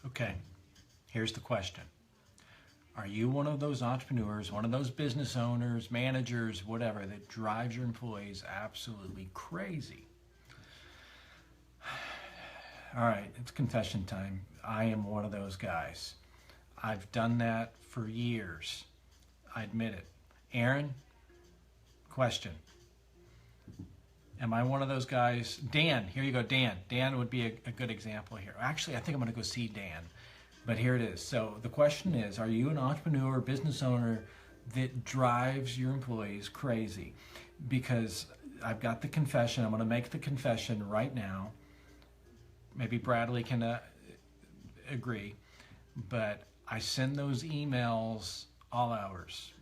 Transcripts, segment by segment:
Okay, here's the question. Are you one of those entrepreneurs, one of those business owners, managers, whatever, that drives your employees absolutely crazy? All right, it's confession time. I am one of those guys. I've done that for years. I admit it. Aaron, question. Am I one of those guys? Dan, here you go, Dan. Dan would be a good example here. Actually, I think I'm going to go see Dan. But here it is. So the question is, are you an entrepreneur, business owner that drives your employees crazy? Because I've got the confession. I'm going to make the confession right now. Maybe Bradley can agree. But I send those emails all hours,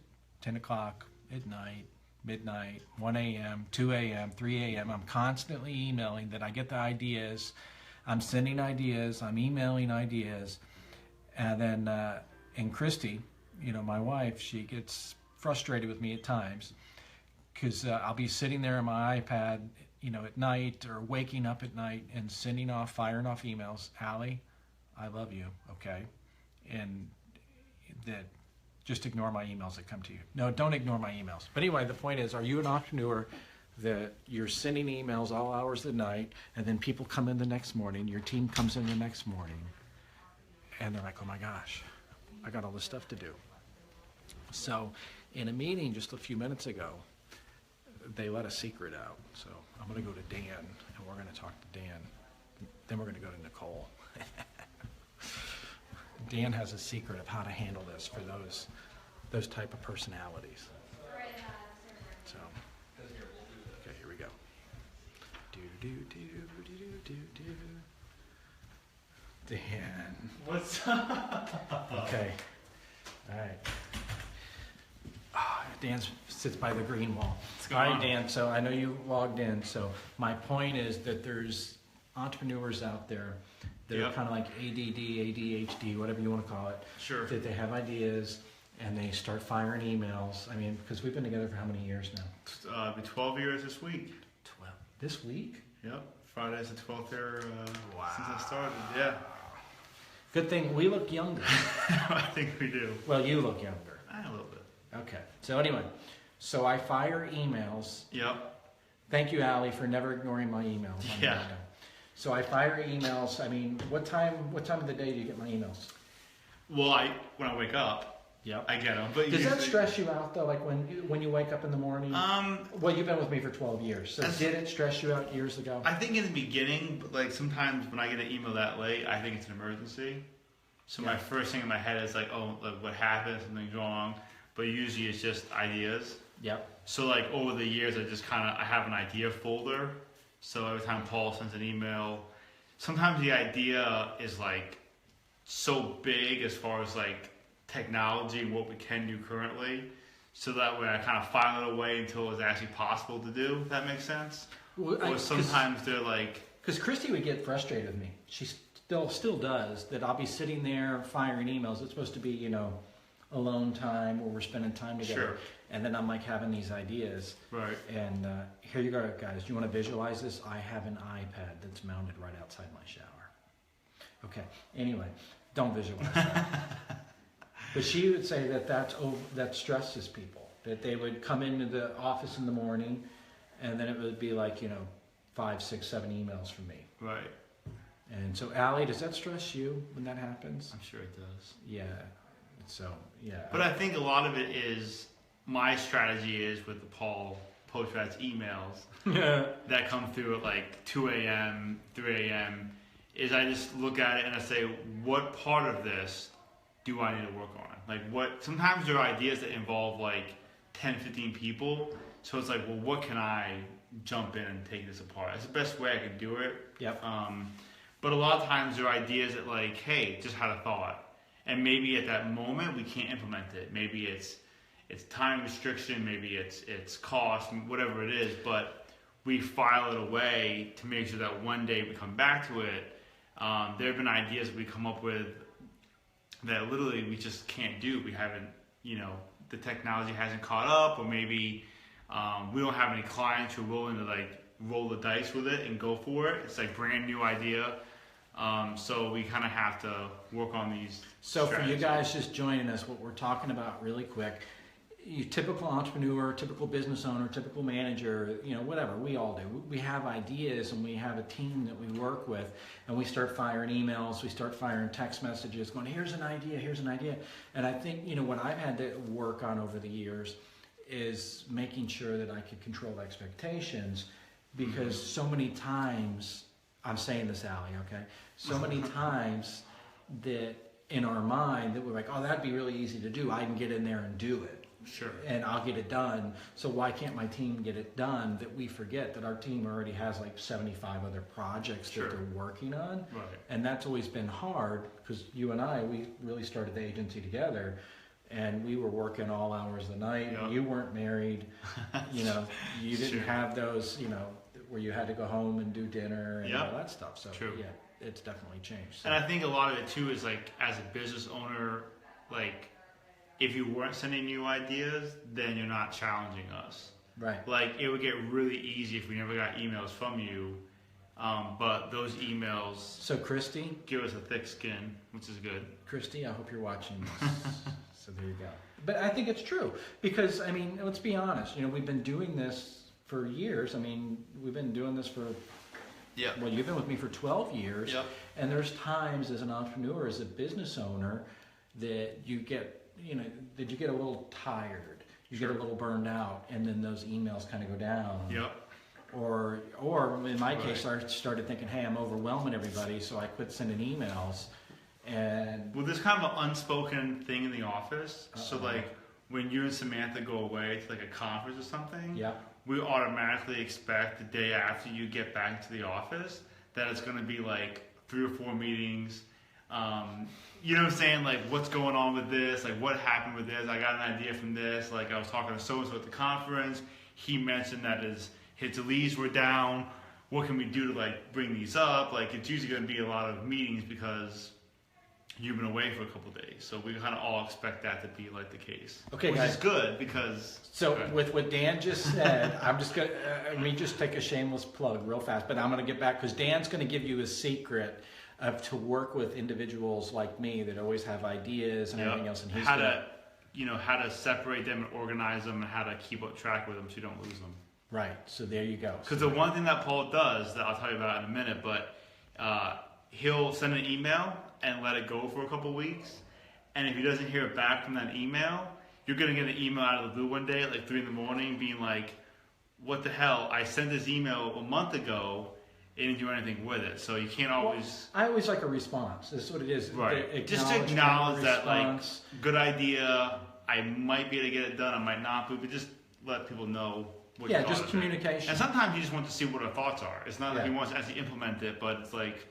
10 o'clock at night, midnight, 1 a.m., 2 a.m., 3 a.m. I'm constantly emailing that I get the ideas. I'm sending ideas. I'm emailing ideas. And then, and Christy, my wife, she gets frustrated with me at times because I'll be sitting there on my iPad, at night or waking up at night and firing off emails. Allie, I love you, okay? And that just ignore my emails that come to you. No, don't ignore my emails. But anyway, the point is, are you an entrepreneur that you're sending emails all hours of the night and then people come in the next morning, your team comes in the next morning, and they're like, oh my gosh, I got all this stuff to do. So in a meeting just a few minutes ago, they let a secret out. So I'm going to go to Dan, and we're going to talk to Dan. Then we're going to go to Nicole. Dan has a secret of how to handle this for those type of personalities. So, okay, here we go. Do do do do do do do. Dan. What's up? Okay. All right. Dan sits by the green wall. All right, Dan. So I know you logged in. So my point is that there's entrepreneurs out there that are kind of like ADD, ADHD, whatever you want to call it. Sure. That they have ideas and they start firing emails. I mean, because we've been together for how many years now? Been 12 years this week. 12. This week? Yep. Friday's the 12th year Wow. since I started. Yeah. Good thing we look younger. I think we do. Well, you look younger. A little bit. Okay. So anyway, so I fire emails. Yep. Thank you, Allie, for never ignoring my emails. Yeah. So I fire emails. I mean, what time of the day do you get my emails? Well, when I wake up, Yep. I get them. But Does that stress you out though? Like when you wake up in the morning? Well, you've been with me for 12 years. So did it stress you out years ago? I think in the beginning, but like sometimes when I get an email that late, I think it's an emergency. So my first thing in my head is like, oh, like what happened? Something's wrong. But usually it's just ideas. Yep. So like over the years, I have an idea folder. So every time Paul sends an email, sometimes the idea is like so big as far as like technology and what we can do currently. So that way I kind of file it away until it's actually possible to do. If that makes sense? Well, or sometimes they're like... Because Christy would get frustrated with me. She still does. That I'll be sitting there firing emails. It's supposed to be, alone time where we're spending time together. Sure. And then I'm like having these ideas. Right. And here you go, guys. Do you want to visualize this? I have an iPad that's mounted right outside my shower. Okay. Anyway, don't visualize that. But she would say that stresses people. That they would come into the office in the morning, and then it would be like 5, 6, 7 emails from me. Right. And so, Allie, does that stress you when that happens? I'm sure it does. Yeah. So, yeah. But I think a lot of it is, my strategy is with the Paul Post-Rats emails that come through at like 2 a.m., 3 a.m., is I just look at it and I say, what part of this do I need to work on? Like sometimes there are ideas that involve like 10, 15 people. So it's like, well, what can I jump in and take this apart? That's the best way I can do it. Yep. But a lot of times there are ideas that like, hey, just had a thought. And maybe at that moment we can't implement it. Maybe it's time restriction, maybe it's cost, whatever it is, but we file it away to make sure that one day we come back to it. There have been ideas we come up with that literally we just can't do. We haven't, the technology hasn't caught up, or maybe we don't have any clients who are willing to like roll the dice with it and go for it. It's like brand new idea. So we kind of have to work on these. So for you strategies. guys just joining us, what we're talking about really quick, you typical entrepreneur, typical business owner, typical manager, whatever, we all do. We have ideas and we have a team that we work with, and we start firing emails, we start firing text messages going, here's an idea, here's an idea. And I think, what I've had to work on over the years is making sure that I could control expectations, because so many times, I'm saying this, Allie, okay? So many times that in our mind that we're like, oh, that'd be really easy to do. I can get in there and do it. Sure. And I'll get it done. So why can't my team get it done? That we forget that our team already has like 75 other projects Sure. that they're working on. Right. And that's always been hard, because you and I, we really started the agency together, and we were working all hours of the night. Yep. You weren't married. You didn't Sure. have those, where you had to go home and do dinner and Yep. all that stuff. So True. yeah, it's definitely changed. So. And I think a lot of it too is like, as a business owner, like if you weren't sending new ideas, then you're not challenging us. Right. Like it would get really easy if we never got emails from you, but those emails So Christy, give us a thick skin, which is good. I hope you're watching this. So there you go. But I think it's true, because let's be honest. We've been doing this for years. We've been doing this for. Yeah. Well, you've been with me for 12 years. Yep. And there's times as an entrepreneur, as a business owner, that you get, that you get a little tired, you get a little burned out, and then those emails kind of go down. Yep. Or in my case, I started thinking, hey, I'm overwhelming everybody, so I quit sending emails. And Well, there's kind of an unspoken thing in the office. So Uh-oh. like when you and Samantha go away to like a conference or something, yeah, we automatically expect the day after you get back to the office that it's going to be like 3 or 4 meetings. You know what I'm saying? Like, what's going on with this? Like, what happened with this? I got an idea from this. Like, I was talking to so-and-so at the conference. He mentioned that his leads were down. What can we do to, like, bring these up? Like, it's usually going to be a lot of meetings because you've been away for a couple of days. So we kind of all expect that to be, like, the case. Okay, which guys. is good because... So Good. with what Dan just said, I'm just going to, let me just take a shameless plug real fast, but I'm going to get back, because Dan's going to give you a secret of to work with individuals like me that always have ideas and Yep. everything else. And he's how gonna, to, how to separate them and organize them and how to keep up track with them so you don't lose them. right. So there you go. Because the one thing that Paul does that I'll tell you about in a minute, but he'll send an email and let it go for a couple weeks. And if he doesn't hear back from that email, you're going to get an email out of the blue one day at like 3 a.m. being like, what the hell? I sent this email a month ago and didn't do anything with it. So you can't always... I always like a response. This is what it is. Right. Just to acknowledge that, like, good idea. I might be able to get it done. I might not, but just let people know what you Yeah, thought just of it. communication. And sometimes you just want to see what our thoughts are. It's not that Yeah. he wants to actually implement it, but it's like,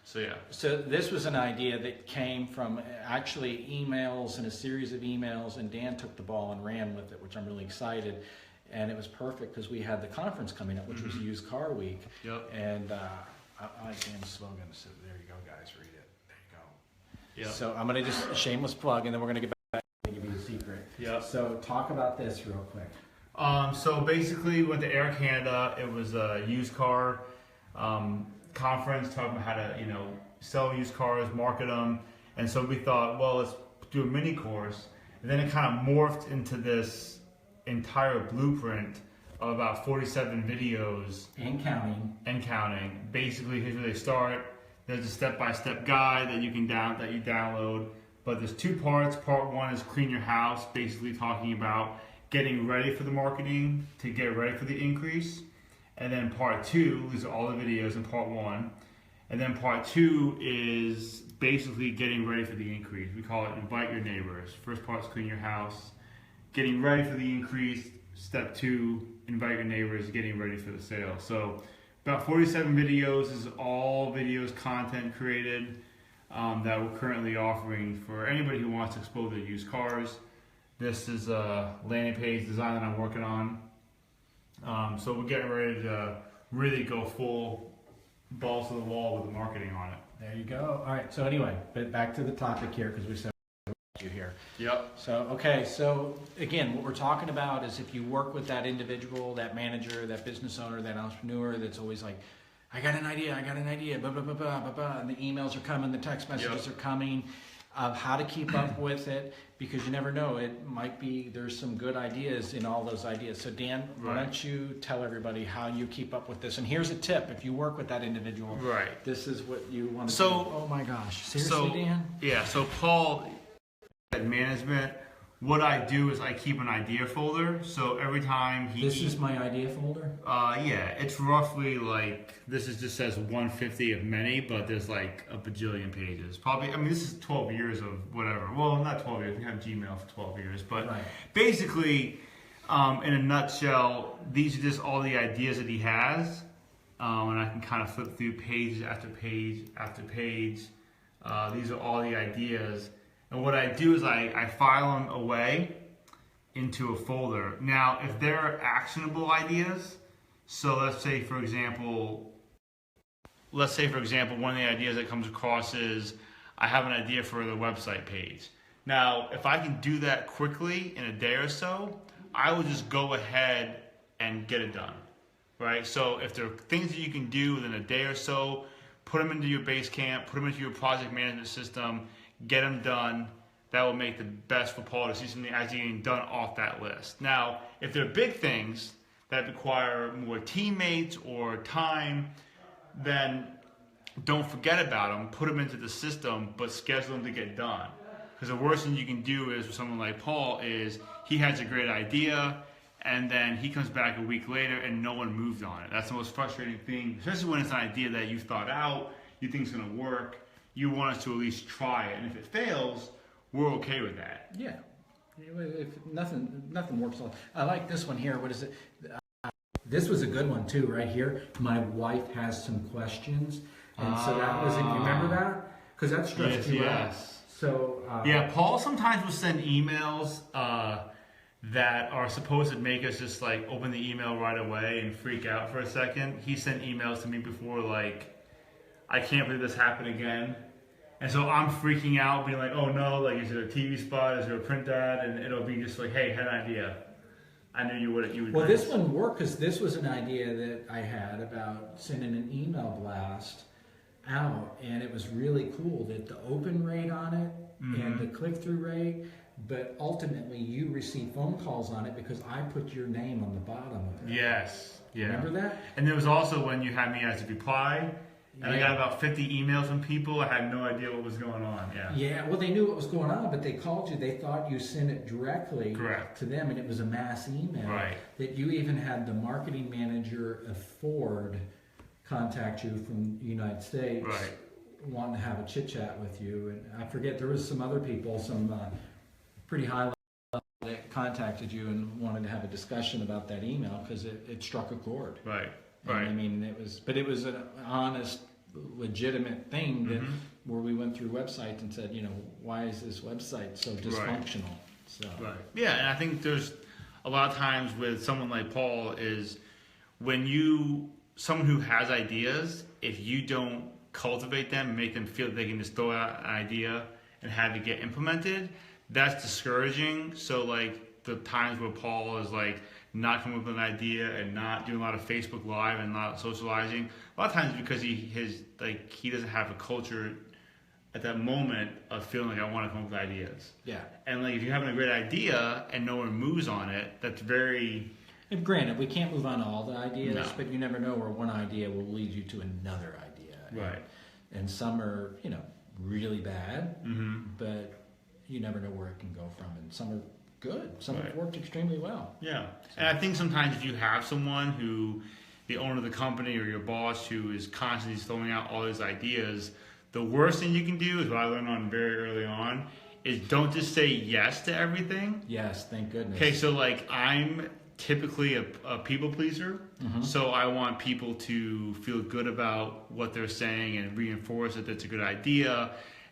so yeah. So this was an idea that came from actually emails and a series of emails, and Dan took the ball and ran with it, which I'm really excited. And it was perfect because we had the conference coming up, which was Used Car Week. Yep. And I like Dan's slogan, so there you go, guys, read it. There you go. Yep. So I'm going to just shameless plug, and then we're going to get back and give you the secret. Yep. So talk about this real quick. So basically, we went to Air Canada. It was a used car conference talking about how to, sell used cars, market them. And so we thought, well, let's do a mini course. And then it kind of morphed into this entire blueprint of about 47 videos And counting. and counting. Basically, here's where they start. There's a step-by-step guide that you download. But there's 2 parts. Part 1 is clean your house, basically talking about getting ready for the marketing to get ready for the increase. And then part 2, these are all the videos in part 1. And then part 2 is basically getting ready for the increase. We call it invite your neighbors. First part's clean your house. Getting ready for the increase. Step 2, invite your neighbors, getting ready for the sale. So about 47 videos. This is all videos, content created that we're currently offering for anybody who wants to explore their used cars. This is a landing page design that I'm working on. So we're getting ready to really go full balls to the wall with the marketing on it. There you go. All right. So anyway, but back to the topic here, because we said you here. Yep. So, okay. So again, what we're talking about is if you work with that individual, that manager, that business owner, that entrepreneur that's always like, I got an idea, blah, blah, blah, blah, blah, blah. And the emails are coming, the text messages are coming of how to keep up with it, because you never know. It might be there's some good ideas in all those ideas. So Dan, why don't you tell everybody how you keep up with this? And here's a tip. If you work with that individual, this is what you want to do. Oh my gosh. Seriously, Dan? Yeah, so Paul, at management, what I do is I keep an idea folder. So every time This is my idea folder? Yeah, it's roughly like, just says 150 of many, but there's like a bajillion pages. Probably, I mean, this is 12 years of whatever. Well, not 12 years, we have Gmail for 12 years. But basically, in a nutshell, these are just all the ideas that he has. And I can kind of flip through page after page after page. These are all the ideas. And what I do is I file them away into a folder. Now, if there are actionable ideas, so let's say for example, one of the ideas that comes across is I have an idea for the website page. Now, if I can do that quickly in a day or so, I will just go ahead and get it done, right? So if there are things that you can do within a day or so, put them into your Basecamp, put them into your project management system, get them done. That will make the best for Paul to see something actually getting done off that list. Now, if there are big things that require more teammates or time, then don't forget about them. Put them into the system, but schedule them to get done. Because the worst thing you can do is with someone like Paul is he has a great idea, and then he comes back a week later and no one moved on it. That's the most frustrating thing, especially when it's an idea that you thought out, you think it's going to work. You want us to at least try it, and if it fails, we're okay with that. Yeah. If nothing works. I like this one here. What is it? This was a good one too, right here. My wife has some questions, and so that was. You remember that? Because that stressed you out. So yeah, Paul sometimes will send emails that are supposed to make us just like open the email right away and freak out for a second. He sent emails to me before like, I can't believe this happened again. And so I'm freaking out, being like, oh no, like, is it a TV spot? Is there a print ad? And it'll be just like, hey, had an idea. I knew you would. Well, this one worked because this was an idea that I had about sending an email blast out. And it was really cool that the open rate on it and the click-through rate, but ultimately you receive phone calls on it because I put your name on the bottom of it. Yes. Yeah. Remember that? And there was also when you had me as a reply. And I got about 50 emails from people. I had no idea what was going on. Yeah. Yeah. Well, they knew what was going on, but they called you. They thought you sent it directly to them, and it was a mass email. Right. That you even had the marketing manager of Ford contact you from the United States, wanting to have a chit chat with you. And I forget there was some other people, some pretty high level that contacted you and wanted to have a discussion about that email because it struck a chord. Right. And I mean, it was an honest, legitimate thing that where we went through websites and said, why is this website so dysfunctional? So yeah, and I think there's a lot of times with someone like Paul is when someone who has ideas, if you don't cultivate them and make them feel that they can just throw out an idea and have it get implemented, that's discouraging. So like the times where Paul is like not coming up with an idea and not doing a lot of Facebook Live and not socializing, a lot of times because he doesn't have a culture at that moment of feeling like I want to come up with ideas. Yeah. And like if you're having a great idea and no one moves on it, that's very. And granted, we can't move on to all the ideas, but you never know where one idea will lead you to another idea. Right. And some are, really bad, but you never know where it can go from. And some are good. Some have worked extremely well. Yeah. And I think sometimes if you have someone who, the owner of the company or your boss who is constantly throwing out all these ideas, the worst thing you can do is what I learned on very early on is don't just say yes to everything. Yes, thank goodness. Okay, so like I'm typically a people pleaser, so I want people to feel good about what they're saying and reinforce that that's a good idea.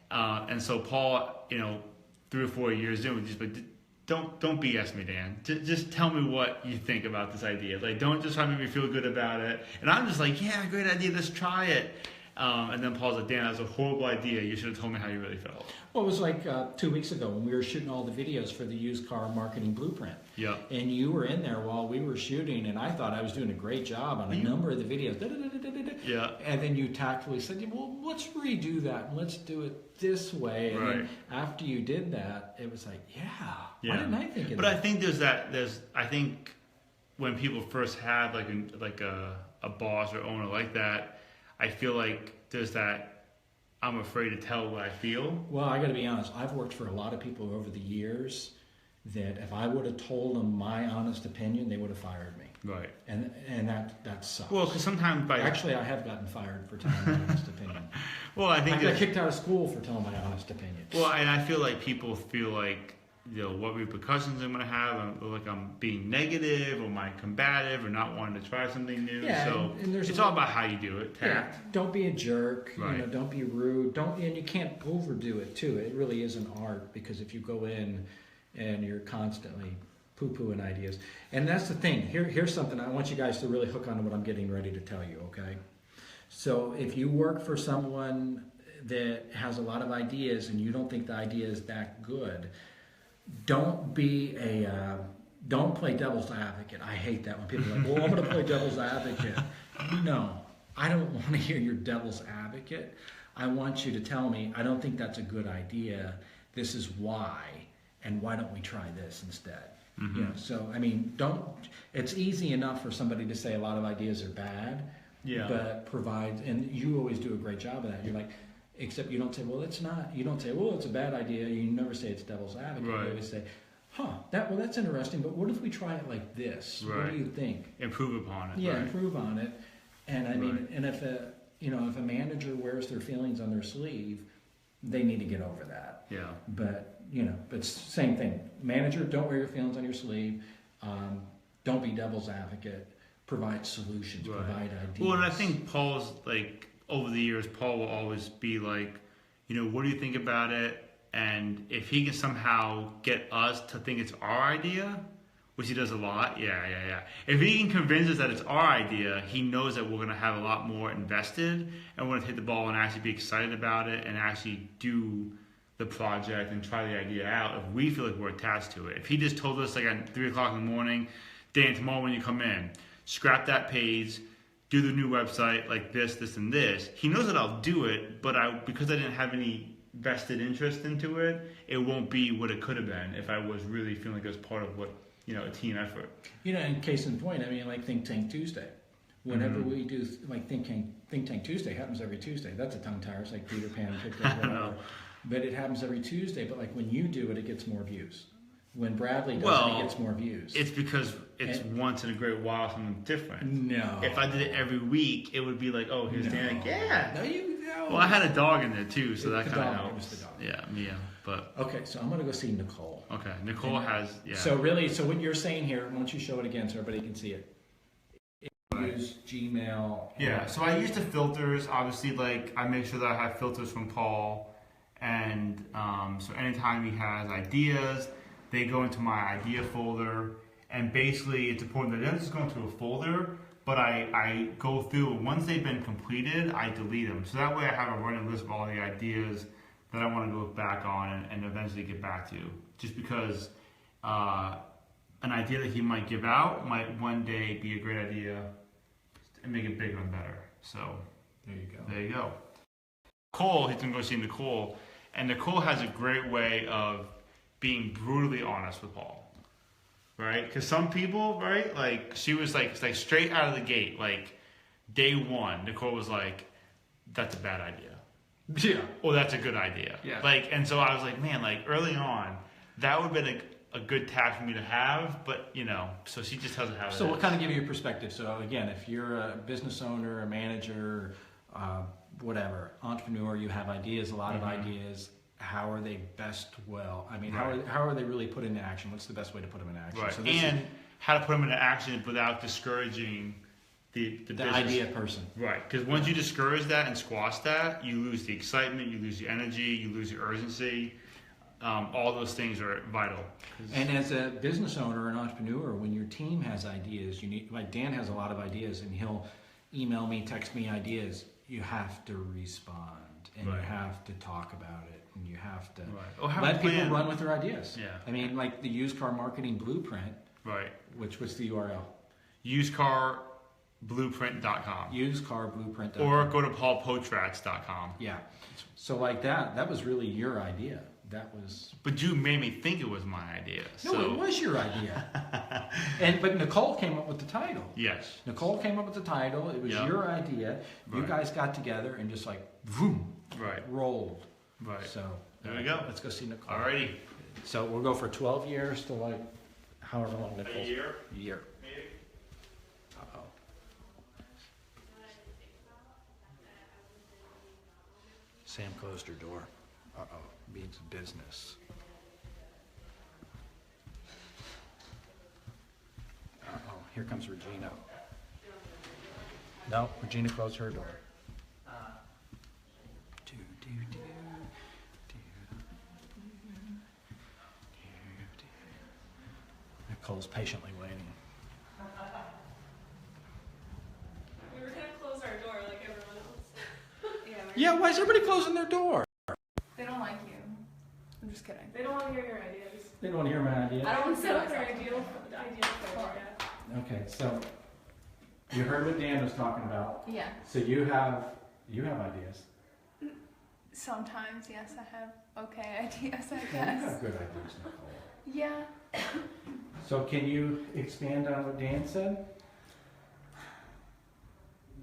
And so Paul, 3 or 4 years in, was just like, don't BS me, Dan. Just tell me what you think about this idea. Like, don't just try to make me feel good about it. And I'm just like, yeah, great idea. Let's try it. And then Paul's like, Dan, that was a horrible idea. You should have told me how you really felt. Well, it was like 2 weeks ago when we were shooting all the videos for the used car marketing blueprint. Yeah. And you were in there while we were shooting, and I thought I was doing a great job on a number of the videos. Yeah. And then you tactfully said, well, let's redo that and let's do it this way. And then after you did that, it was like, why didn't I think of that? But I think I think when people first have like a boss or owner like that, I feel like there's that I'm afraid to tell what I feel. Well, I got to be honest. I've worked for a lot of people over the years that if I would have told them my honest opinion, they would have fired me. Right. And that sucks. Well, because sometimes actually, I have gotten fired for telling my honest opinion. Well, I think I got kicked out of school for telling my honest opinion. Well, and I feel like people feel like, what repercussions I'm going to have, like I'm being negative, or am I combative, or not wanting to try something new. Yeah, so and it's all about how you do it. Tact. Yeah, don't be a jerk. Right. Don't be rude. And you can't overdo it too. It really is an art, because if you go in and you're constantly poo-pooing ideas, and that's the thing. Here's something I want you guys to really hook on to what I'm getting ready to tell you. Okay, so if you work for someone that has a lot of ideas and you don't think the idea is that good, don't play devil's advocate. I hate that when people are like, well, I'm going to play devil's advocate. No, I don't want to hear your devil's advocate. I want you to tell me, I don't think that's a good idea. This is why, and why don't we try this instead? Mm-hmm. So I mean, it's easy enough for somebody to say a lot of ideas are bad, but and you always do a great job of that. You're like, except you don't say, well, it's not. You don't say, well, it's a bad idea. You never say it's devil's advocate. Right. You always say, that's interesting, but what if we try it like this? Right. What do you think? Improve upon it. Yeah, right. improve on it. And I mean, and if a manager wears their feelings on their sleeve, they need to get over that. Yeah. But it's same thing. Manager, don't wear your feelings on your sleeve. Don't be devil's advocate. Provide solutions. Right. Provide ideas. Well, and I think Paul's like, over the years, Paul will always be like, what do you think about it? And if he can somehow get us to think it's our idea, which he does a lot, yeah. If he can convince us that it's our idea, he knows that we're going to have a lot more invested, and we're going to hit the ball and actually be excited about it and actually do the project and try the idea out if we feel like we're attached to it. If he just told us like at 3 o'clock in the morning, Dan, tomorrow when you come in, scrap that page, do the new website like this, and this. He knows that I'll do it, but because I didn't have any vested interest into it, it won't be what it could have been if I was really feeling like it was part of what, a team effort. In case in point, I mean, like Think Tank Tuesday. Whenever we do like Think Tank Tuesday happens every Tuesday. That's a tongue tire. It's like Peter Pan picked up whatever. But it happens every Tuesday. But like when you do it, it gets more views. When Bradley does it, it gets more views. It's because it's once in a great while something different. No. If I did it every week, it would be like, oh, here's Dan. Yeah. No, you know. Well, I had a dog in there too, so that kind of It helps. was the dog. Yeah, Mia. But Okay, so I'm gonna go see Nicole. okay, Nicole has So what you're saying here, why don't you show it again so everybody can see it? Use Gmail. Yeah, so I use the filters. Obviously, like I make sure that I have filters from Paul, and so anytime he has ideas, they go into my idea folder. And basically, it's important that it doesn't just go into a folder, but I go through. Once they've been completed, I delete them. So that way, I have a running list of all the ideas that I want to go back on and eventually get back to. Just because an idea that he might give out might one day be a great idea and make it bigger and better. So there you go. Nicole, he's gonna go see Nicole, and Nicole has a great way of being brutally honest with Paul. Right? Because some people, right, like she was like straight out of the gate, like day one, Nicole was like, "That's a bad idea." Yeah. Or that's a good idea. Yeah. Like, and so I was like, man, like early on, that would have been a good task for me to have, but so she just doesn't have it. So what kind of give you a perspective? So again, if you're a business owner, a manager, whatever, entrepreneur, you have ideas, a lot of ideas. How are they best? How are they really put into action? What's the best way to put them into action? Right. So and how to put them into action without discouraging the business. idea person. Right. Because once you discourage that and squash that, you lose the excitement, you lose the energy, you lose your urgency. All those things are vital. And as a business owner or an entrepreneur, when your team has ideas, like Dan has a lot of ideas, and he'll email me, text me ideas. you have to respond, and you Right. have to talk about it, and you have to Or have let a plan. people run with their ideas. Yeah. I mean, like the used car marketing blueprint, Right. which was the URL, Usedcarblueprint.com. usedcarblueprint. Or go to paulpotrats.com. Yeah. So like that was really your idea. That was But you made me think it was my idea. no, So it was your idea. But Nicole came up with the title. yes. Nicole came up with the title. It was Yeah. your idea. You Right. guys got together and just like boom, Right. rolled. Right. So There we go. Let's go see Nicole. Alrighty. So we'll go for 12 years to like however long Nicole's year? Year. Maybe. Uh-oh. Sam closed her door. Uh-oh. Means business. Uh-oh. Here comes Regina. No, Regina closed her door. Do, do, do, do, do. Nicole's patiently waiting. We were gonna close our door like everyone else. Yeah, why is everybody closing their door? They don't like you. I'm just kidding. They don't want to hear your ideas. They don't want to hear my I idea. don't want to Set set up their myself. idea for it yet. Okay, so you heard what Dan was talking about. Yeah. So you have ideas. Sometimes, yes, I have okay ideas, I You guess. have good ideas, Nicole. Yeah. So can you expand on what Dan said?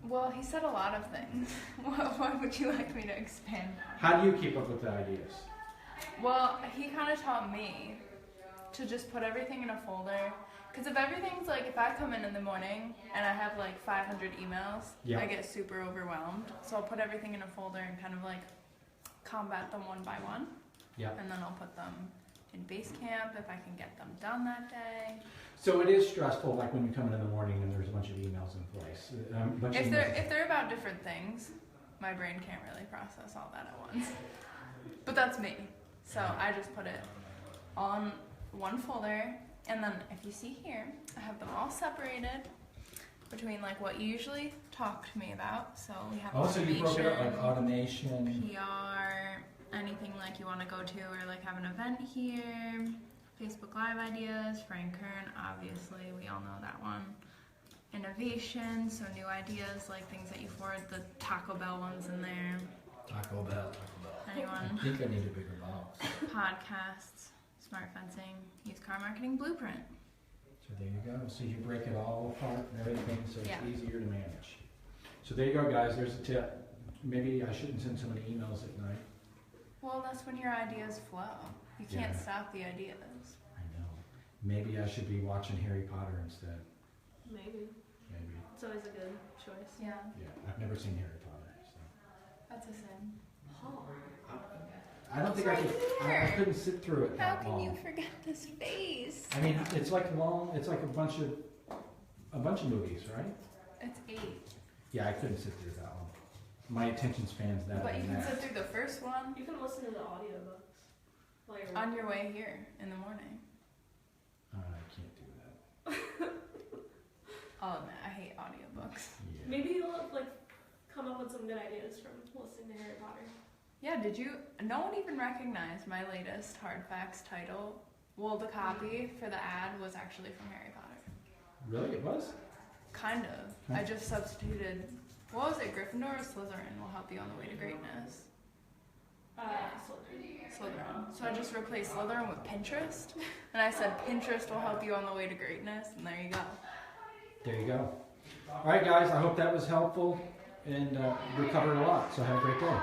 Well, he said a lot of things. What would you like me to expand on? How do you keep up with the ideas? Well, he kind of taught me to just put everything in a folder. Because if everything's like, if I come in the morning and I have like 500 emails, Yeah. I get super overwhelmed. So I'll put everything in a folder and kind of like combat them one by one. Yeah. And then I'll put them in Basecamp if I can get them done that day. So it is stressful, like when you come in the morning and there's a bunch of emails in place. If they're about different things, my brain can't really process all that at once. But that's me. So I just put it on one folder, and then if you see here, I have them all separated between like what you usually talk to me about. So we have Also, you broke it up like automation, automation. PR, anything like you want to go to or like have an event here. Facebook Live ideas, Frank Kern, obviously, we all know that one. Innovation, so new ideas, like things that you forward, the Taco Bell ones in there. Taco Bell. Anyone? I think I need a bigger box. Podcasts, smart fencing, used car marketing blueprint. So there you go. So you break it all apart and everything, so it's Yeah. easier to manage. So there you go, guys. There's a tip. Maybe I shouldn't send so many emails at night. Well, that's when your ideas flow. You can't Yeah. stop the ideas. I know. Maybe I should be watching Harry Potter instead. Maybe. Maybe. It's always a good choice. Yeah, Yeah. I've never seen Harry Potter. So. that's a sin. I don't think I could. I couldn't sit through it How that can long. you forget this face? I mean, it's like long. It's like a bunch of movies, right? It's 8. Yeah, I couldn't sit through that long. My attention span's that. But you can that. sit through the first one You can listen to the audiobooks while you're on your way here in the morning. I can't do that. I'll admit, I hate audiobooks. Yeah. Maybe you'll like come up with some good ideas from listening to Harry Potter. Yeah, did you? No one even recognized my latest Hard Facts title. Well, the copy for the ad was actually from Harry Potter. Really, it was. Kind of. I just substituted. What was it? Gryffindor or Slytherin will help you on the way to greatness. Slytherin. So I just replaced Slytherin with Pinterest, and I said Pinterest will help you on the way to greatness, and there you go. There you go. All right, guys. I hope that was helpful, and we covered a lot. So have a great day.